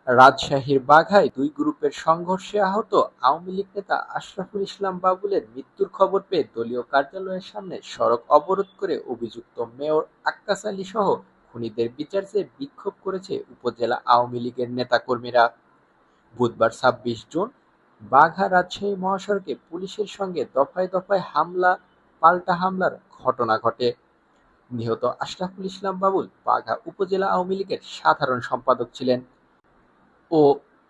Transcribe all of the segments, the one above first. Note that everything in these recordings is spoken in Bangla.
রাজশাহীর বাঘায় দুই গ্রুপের সংঘর্ষে আহত আওয়ামী লীগ নেতা আশরাফুল ইসলাম বাবুলের মৃত্যুর খবর পেয়ে দলীয় কার্যালয়ের সামনে সড়ক অবরোধ করে অভিযুক্ত মেয়র আক্কাস আলী সহ খুনিদের বিচার চেয়ে বিক্ষোভ করেছে উপজেলা আওয়ামী লীগের নেতাকর্মীরা। বুধবার ২৬ জুন বাঘা-রাজশাহী মহাসড়কে পুলিশের সঙ্গে দফায় দফায় পাল্টা হামলার ঘটনা ঘটে। নিহত আশরাফুল ইসলাম বাবুল বাঘা উপজেলা আওয়ামী লীগের সাধারণ সম্পাদক ছিলেন ও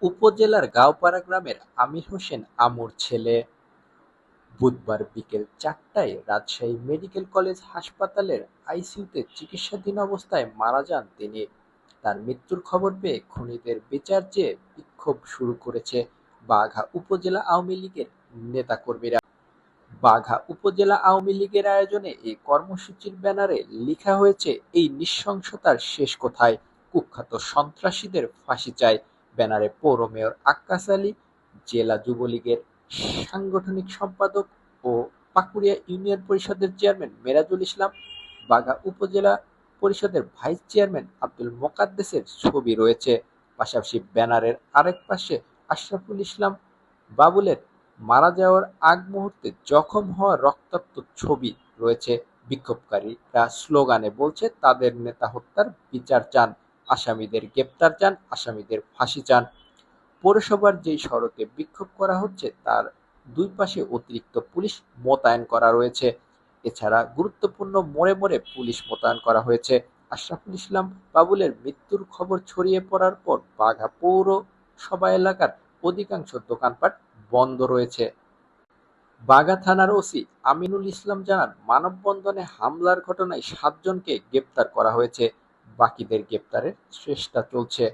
উপজেলার গাওপাড়া গ্রামের আমির হোসেন আমুর ছেলে। বুধবার বিকেল ৪টায় রাজশাহী মেডিকেল কলেজ হাসপাতালের আইসিইউতে চিকিৎসাধীন অবস্থায় মারা যান তিনি। তার মৃত্যুর খবর পেয়ে খুনিদের বিচার চেয়ে বিক্ষোভ শুরু করেছে বাঘা উপজেলা আওয়ামী লীগের নেতাকর্মীরা। বাঘা উপজেলা আওয়ামী লীগের আয়োজনে এই কর্মসূচির ব্যানারে লেখা হয়েছে, এই নৃশংসতার শেষ কোথায়, কুখ্যাত সন্ত্রাসীদের ফাঁসি চাই। ব্যানারে পৌর মেয়র আক্কাস আলী, জেলা যুবলীগের সাংগঠনিক সম্পাদক ও পাকুড়িয়া ইউনিয়ন পরিষদের চেয়ারম্যান মেরাজুল ইসলাম, বাঘা উপজেলা পরিষদের ভাইস চেয়ারম্যান আব্দুল মোকাদ্দেসের ছবি রয়েছে। পাশাপাশি ব্যানারের আরেক পাশে আশরাফুল ইসলাম বাবুলের মারা যাওয়ার আগ মুহূর্তে জখম হওয়া রক্তাক্ত ছবি রয়েছে। বিক্ষোভকারীরা স্লোগানে বলছে, তাদের নেতা হত্যার বিচার চান, আসামিদের গ্রেপ্তার চান, আসামিদের ফাঁসি চান। পৌরসভার যেই সড়কে বিক্ষোভ করা হচ্ছে তার দুই পাশে অতিরিক্ত পুলিশ মোতায়েন করা রয়েছে। এছাড়া গুরুত্বপূর্ণ মোড়ে মোড়ে পুলিশ মোতায়েন করা হয়েছে। আশরাফুল ইসলাম বাবুলের মৃত্যুর খবর ছড়িয়ে পড়ার পর বাঘা পৌরসভা এলাকার অধিকাংশ দোকানপাট বন্ধ রয়েছে। বাঘা থানার ওসি আমিনুল ইসলাম জানান, মানববন্ধনে হামলার ঘটনায় ৭ জনকে গ্রেপ্তার করা হয়েছে, বাকিদের গ্রেপ্তারের চেষ্টা চলছে।